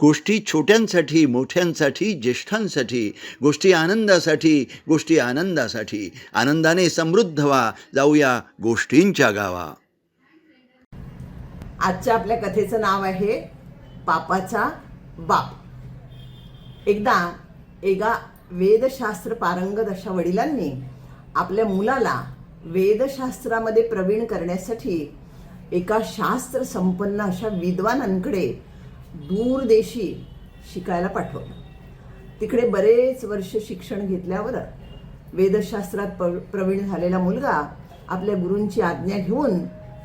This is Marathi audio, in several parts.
गोष्टी छोट्यांसाठी, मोठ्यांसाठी, ज्येष्ठांसाठी, गोष्टी आनंदासाठी, गोष्टी आनंदासाठी. आनंदाने समृद्ध व्हा, जाऊया गोष्टींच्या गावा. आजच्या आपल्या कथेचं नाव आहे पापाचा बाप. एकदा एका वेदशास्त्र पारंगत अशा वडिलांनी आपल्या मुलाला वेदशास्त्रामध्ये प्रवीण करण्यासाठी एका शास्त्र संपन्न अशा विद्वानांकडे दूरदेशी शिकायला पाठवलं. तिकडे बरेच वर्ष शिक्षण घेतल्यावर वेदशास्त्रात प्रवीण झालेला मुलगा आपल्या गुरूंची आज्ञा घेऊन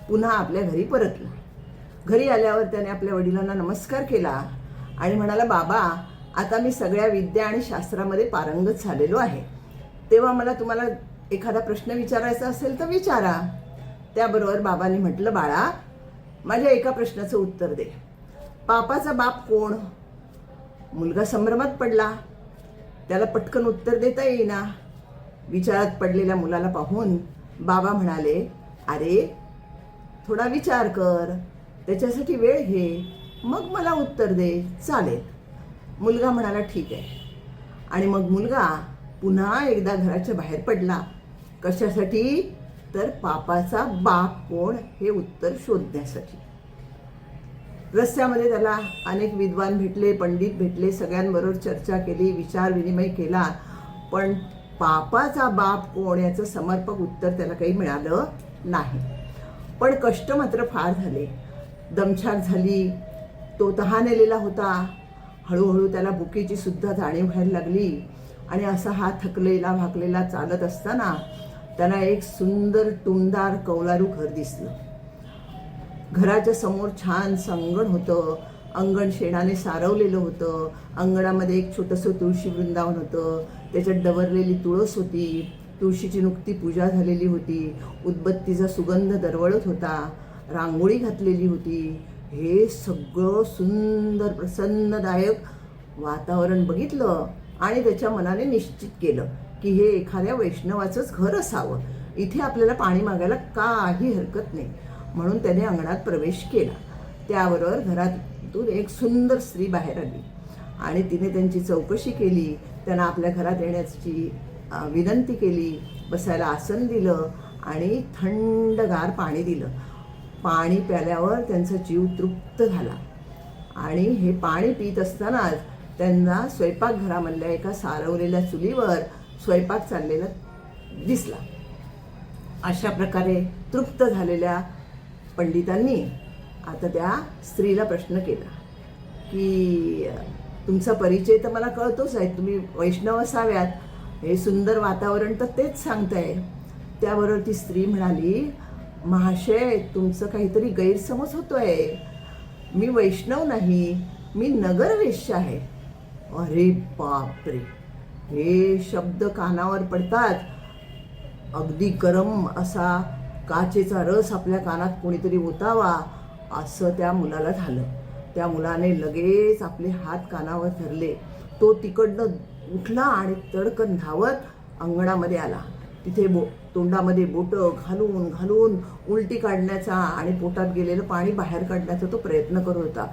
पुन्हा आपल्या घरी परतला. घरी आल्यावर त्याने आपल्या वडिलांना नमस्कार केला आणि म्हणाला, बाबा, आता मी सगळ्या विद्या आणि शास्त्रामध्ये पारंगत झालेलो आहे. तेव्हा मला तुम्हाला एखादा प्रश्न विचारायचा असेल तर विचारा. त्याबरोबर बाबांनी म्हटलं, बाळा, माझ्या एका प्रश्नाचं उत्तर दे. पापाचा बाप कोण? मुलगा संभ्रमात पडला. त्याला पटकन उत्तर देता येईना. विचारात पडलेल्या मुलाला पाहून बाबा म्हणाले, अरे, थोडा विचार कर, त्याच्यासाठी वेळ घे, मग मला उत्तर दे, चालेल. मुलगा म्हणाला, ठीक आहे. आणि मग मुलगा पुन्हा एकदा घराच्या बाहेर पडला. कशासाठी? तर पापाचा बाप कोण हे उत्तर शोधण्यासाठी. रस्त्यामध्ये त्याला अनेक विद्वान भेटले, पंडित भेटले, सगळ्यांबरोबर चर्चा केली, विचार विनिमय केला, पण पापाचा बाप कोण याचं समर्पक उत्तर त्याला काही मिळालं नाही. पण कष्ट मात्र फार झाले, दमछाक झाली. तो तहानेलेला होता. हळूहळू त्याला भुकेची सुद्धा जाणीव व्हायला लागली. आणि असा हा थकलेला भाकलेला चालत असताना त्याला एक सुंदर टुमदार कौलारू घर दिसलं. घराच्या समोर छान अंगण होतं. अंगण शेणाने सारवलेलं होतं. अंगणामध्ये एक छोटंसं तुळशी वृंदावन होतं. त्याच्यात डवरलेली तुळस होती. तुळशीची नुकती पूजा झालेली होती. उदबत्तीचा सुगंध दरवळत होता. रांगोळी घातलेली होती. हे सगळं सुंदर प्रसन्नदायक वातावरण बघितलं आणि त्याच्या मनाने निश्चित केलं की हे एखाद्या वैष्णवाचंच घर असावं. इथे आपल्याला पाणी मागायला काही हरकत नाही. म्हणून त्याने अंगणात प्रवेश केला. त्याबरोबर घरातून एक सुंदर स्त्री बाहेर आली आणि तिने त्यांची चौकशी केली. त्यांना आपल्या घरात येण्याची विनंती केली. बसायला आसन दिलं आणि थंडगार पाणी दिलं. पाणी प्याल्यावर त्यांचा जीव तृप्त झाला. आणि हे पाणी पित असतानाच त्यांना स्वयंपाकघरामधल्या एका सारवलेल्या चुलीवर स्वयंपाक चाललेला दिसला. अशा प्रकारे तृप्त झालेल्या पंडितांनी आता त्या स्त्रीला प्रश्न केला की तुमचा परिचय तर मला कळतोच आहे, तुम्ही वैष्णव असाव्यात, हे सुंदर वातावरण तर तेच सांगताय. त्याबरोबर ती स्त्री म्हणाली, महाशय, तुमचं काहीतरी गैरसमज होतोय. मी वैष्णव नाही, मी नगरवेश्य आहे. अरे बापरे! हे शब्द कानावर पडतात अगदी गरम असा काचेचा रस आपल्या कानात कोणीतरी ओतावा असं त्या मुलाला झालं. त्या मुलाने लगेच आपले हात कानावर धरले. तो तिकडनं उठला आणि तडकन धावत अंगणामध्ये आला. तिथे तोंडामध्ये बोटं घालून घालून उलटी काढण्याचा आणि पोटात गेलेलं पाणी बाहेर काढण्याचा तो प्रयत्न करत होता.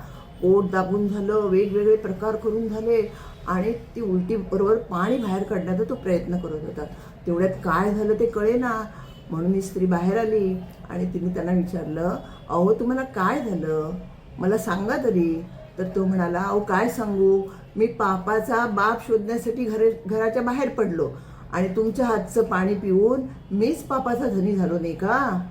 पोट दाबून झालं, वेगवेगळे प्रकार करून झाले आणि ती उलटी बरोबर पाणी बाहेर काढण्याचा तो प्रयत्न करत होता. तेवढ्यात काय झालं ते कळेना. म्हणून ही स्त्री बाहेर आली आणि तिने त्यांना विचारलं, अहो, तुम्हाला काय झालं, मला सांगा तरी. तर तो म्हणाला, अहो, काय सांगू, मी पापाचा बाप शोधण्यासाठी घराच्या बाहेर पडलो आणि तुमच्या हातचं पाणी पिऊन मीच पापाचा धनी झालो नाही का.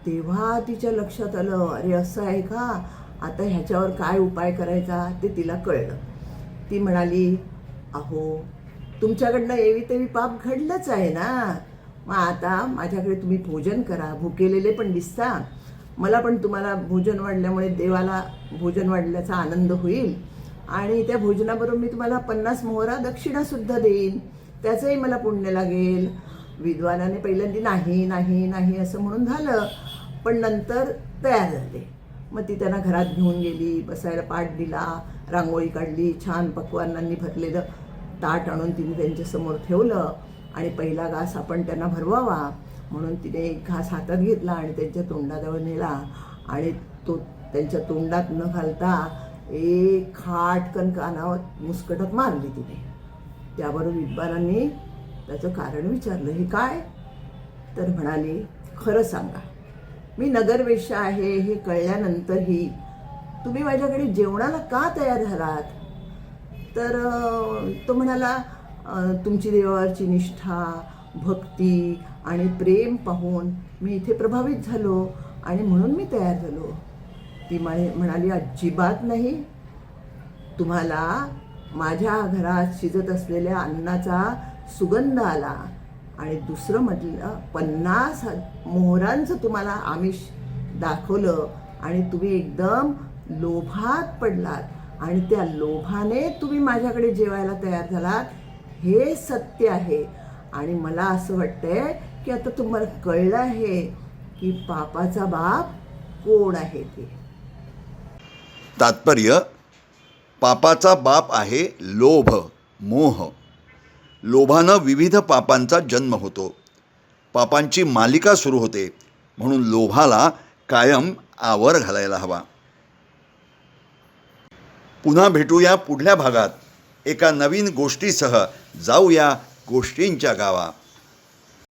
तेव्हा तिच्या लक्षात आलं, अरे असं आहे का, आता ह्याच्यावर काय उपाय करायचा ते तिला कळलं. ती म्हणाली, अहो, तुमच्याकडनं एवी तेवी पाप घडलंच आहे ना, मग आता माझ्याकडे तुम्ही भोजन करा, भुकेलेले पण दिसता, मला पण तुम्हाला भोजन वाढल्यामुळे देवाला भोजन वाढल्याचा आनंद होईल आणि त्या भोजनाबरोबर मी तुम्हाला 50 मोहरा दक्षिणासुद्धा देईन, त्याचंही मला पुण्य लागेल. विद्वानाने पहिल्यांदा नाही नाही नाही असं म्हणून झालं, पण नंतर तयार झाले. मग ती त्यांना घरात घेऊन गेली, बसायला पाट दिला, रांगोळी काढली, छान पक्वान्नांनी भरलेलं ताट आणून तिने त्यांच्यासमोर ठेवलं आणि पहिला घास आपण त्यांना भरवावा म्हणून तिने एक घास हातात घेतला आणि त्यांच्या तोंडाजवळ नेला आणि तो त्यांच्या तोंडात न घालता एक खाटकन कानावर मुस्कटात मारली तिने. त्याबरोबर विद्वानांनी त्याचं कारण विचारलं, हे काय? तर म्हणाली, खरं सांगा, मी नगरवेश्या आहे हे कळल्यानंतरही तुम्ही माझ्याकडे जेवणाला का तयार झालात? तर तो म्हणाला, तुमची देवावरची निष्ठा, भक्ती आणि प्रेम पाहून मी इथे प्रभावित झालो आणि म्हणून मी तयार झालो. ती म्हणाली, अजिबात नाही. तुम्हाला माझ्या घरात शिजत असलेल्या अन्नाचा सुगंध आला आणि दुसरं म्हटलं 50 मोहरांचं तुम्हाला आमिष दाखवलं आणि तुम्ही एकदम लोभात पडलात आणि त्या लोभाने तुम्ही माझ्याकडे जेवायला तयार झालात. हे सत्य आहे. आणि मला असं वाटतंय की आता तुम्हाला कळलं आहे की पापाचा बाप कोण आहे ते. तात्पर्य, पापाचा बाप आहे लोभ, मोह. लोभानं विविध पापांचा जन्म होतो, पापांची मालिका सुरू होते. म्हणून लोभाला कायम आवर घालायला हवा. पुन्हा भेटूया पुढल्या भागात एका नवीन गोष्टीसह. जाऊया गोष्टींच्या गावा.